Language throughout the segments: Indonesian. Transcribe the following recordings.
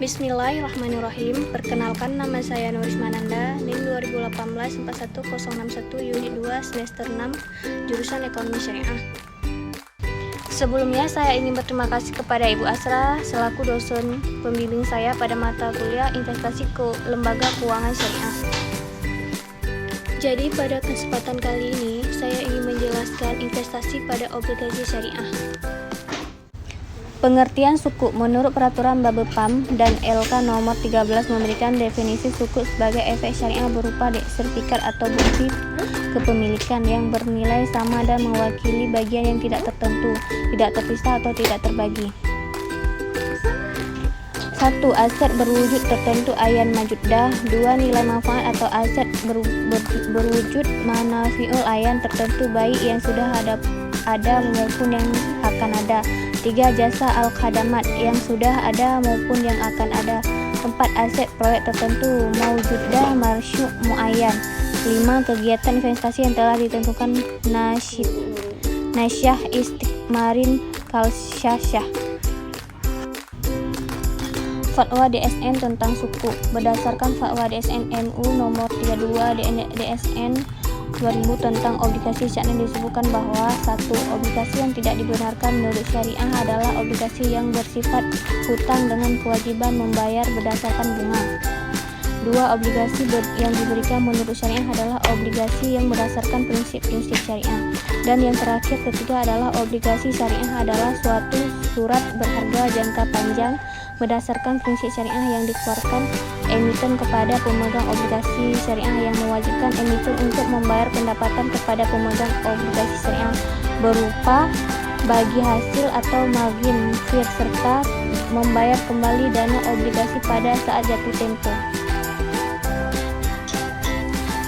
Bismillahirrahmanirrahim. Perkenalkan, nama saya Nuris Mananda, NIM 2018 41061 Unit 2 Semester 6 Jurusan Ekonomi Syariah. Sebelumnya saya ingin berterima kasih kepada Ibu Asra selaku dosen pembimbing saya pada mata kuliah Investasi ke Lembaga Keuangan Syariah. Jadi pada kesempatan kali ini saya ingin menjelaskan investasi pada obligasi syariah. Pengertian suku menurut Peraturan Bapepam dan LK nomor 13 memberikan definisi suku sebagai efek syariah berupa sertifikat atau bukti kepemilikan yang bernilai sama dan mewakili bagian yang tidak tertentu, tidak terpisah atau tidak terbagi. 1. Aset berwujud tertentu ayan majuddah. 2. Nilai manfaat atau aset berwujud manafiul ayan tertentu baik yang sudah ada maupun yang akan ada. 3. Jasa al-khadamat yang sudah ada maupun yang akan ada. 4. Aset proyek tertentu maujuddah marsyu' muayyan. 5. Kegiatan investasi yang telah ditentukan nasyah istikmarin kalsyah. Fatwa DSN tentang suku. Berdasarkan Fatwa DSN MU nomor 32 DSN 2000 tentang obligasi syariah disebutkan bahwa 1. Obligasi yang tidak dibenarkan menurut syariah adalah obligasi yang bersifat hutang dengan kewajiban membayar berdasarkan bunga. 2. Obligasi yang diberikan menurut syariah adalah obligasi yang berdasarkan prinsip-prinsip syariah. Dan yang terakhir, ketiga adalah obligasi syariah adalah suatu surat berharga jangka panjang berdasarkan prinsip syariah yang dikeluarkan emiten kepada pemegang obligasi syariah yang mewajibkan emiten untuk membayar pendapatan kepada pemegang obligasi syariah berupa bagi hasil atau margin fee serta membayar kembali dana obligasi pada saat jatuh tempo.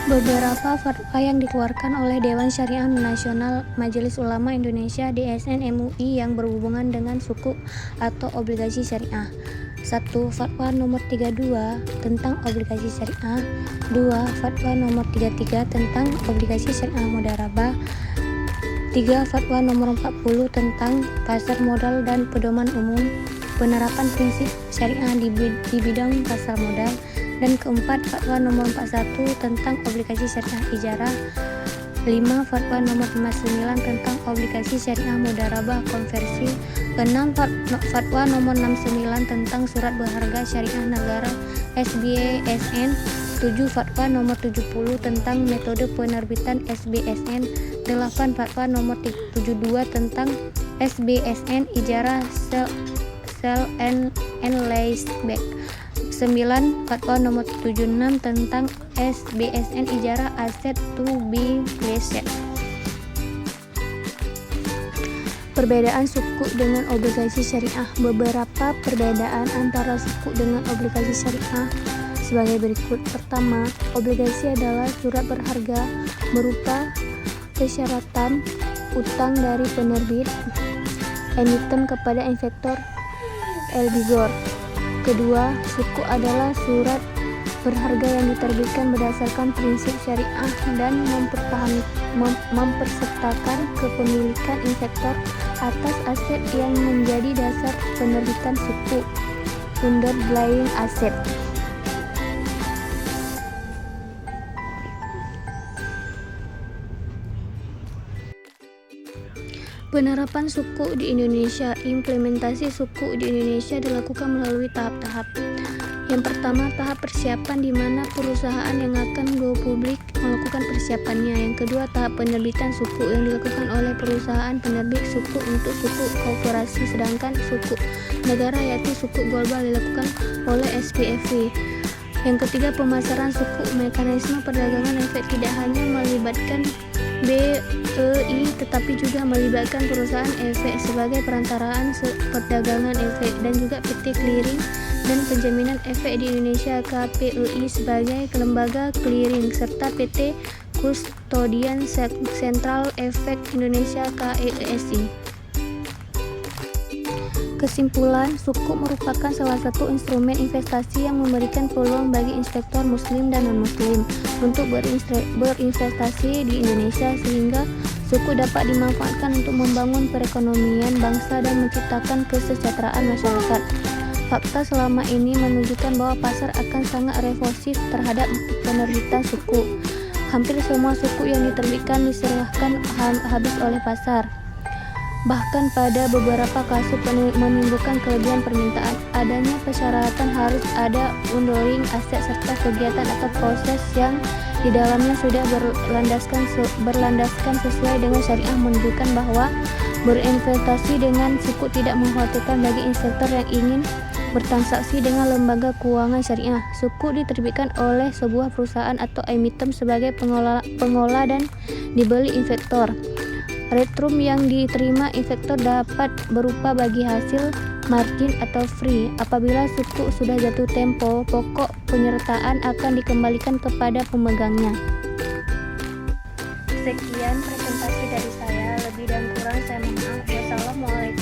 Beberapa fatwa yang dikeluarkan oleh Dewan Syariah Nasional Majelis Ulama Indonesia DSN MUI yang berhubungan dengan suku atau obligasi syariah. 1. Fatwa nomor 32 tentang obligasi syariah. 2. Fatwa nomor 33 tentang obligasi syariah mudharabah. 3. Fatwa nomor 40 tentang pasar modal dan pedoman umum penerapan prinsip syariah di bidang pasar modal. Dan keempat, Fatwa nomor 41 tentang obligasi syariah ijarah. 5. Fatwa nomor 59 tentang obligasi syariah mudharabah konversi. 6. Fatwa nomor 69 tentang surat berharga syariah negara SBSN. 7. Fatwa nomor 70 tentang metode penerbitan SBSN. 8. Fatwa nomor 72 tentang SBSN ijarah sell and leaseback. 9. Fatwa nomor 76 tentang SBSN ijarah aset to be leased. Perbedaan suku dengan obligasi syariah. Beberapa perbedaan antara suku dengan obligasi syariah sebagai berikut. Pertama, obligasi adalah surat berharga berupa persyaratan utang dari penerbit emiten kepada investor obligor. Kedua, suku adalah surat berharga yang diterbitkan berdasarkan prinsip syariah dan mempersertakan kepemilikan investor atas aset yang menjadi dasar penerbitan suku underlying asset. Penerapan suku di Indonesia. Implementasi suku di Indonesia dilakukan melalui tahap-tahap. Yang pertama, tahap persiapan di mana perusahaan yang akan go publik melakukan persiapannya. Yang kedua, tahap penerbitan suku yang dilakukan oleh perusahaan penerbit suku untuk suku korporasi, sedangkan suku negara yaitu suku global dilakukan oleh SPFV. Yang ketiga, pemasaran suku. Mekanisme perdagangan efek tidak hanya melibatkan BEI tetapi juga melibatkan perusahaan efek sebagai perantaraan perdagangan efek dan juga PT Clearing dan Penjaminan Efek di Indonesia KPEI sebagai lembaga clearing serta PT Kustodian Sentral Efek Indonesia KESI. Kesimpulan, suku merupakan salah satu instrumen investasi yang memberikan peluang bagi investor muslim dan non-muslim untuk berinvestasi di Indonesia sehingga suku dapat dimanfaatkan untuk membangun perekonomian bangsa dan menciptakan kesejahteraan masyarakat. Fakta selama ini menunjukkan bahwa pasar akan sangat responsif terhadap penerbitan suku. Hampir semua suku yang diterbitkan diserahkan habis oleh pasar. Bahkan pada beberapa kasus menimbulkan kelebihan permintaan. Adanya persyaratan harus ada underlying aset serta kegiatan atau proses yang di dalamnya sudah berlandaskan sesuai dengan syariah menunjukkan bahwa berinvestasi dengan suku tidak mengkhawatirkan bagi investor yang ingin bertransaksi dengan lembaga keuangan syariah. Suku diterbitkan oleh sebuah perusahaan atau emiten sebagai pengelola dan dibeli investor. Return yang diterima investor dapat berupa bagi hasil, margin, atau free. Apabila suku sudah jatuh tempo, pokok penyertaan akan dikembalikan kepada pemegangnya. Sekian presentasi dari saya, lebih dan kurang saya mohon maaf. Wassalamualaikum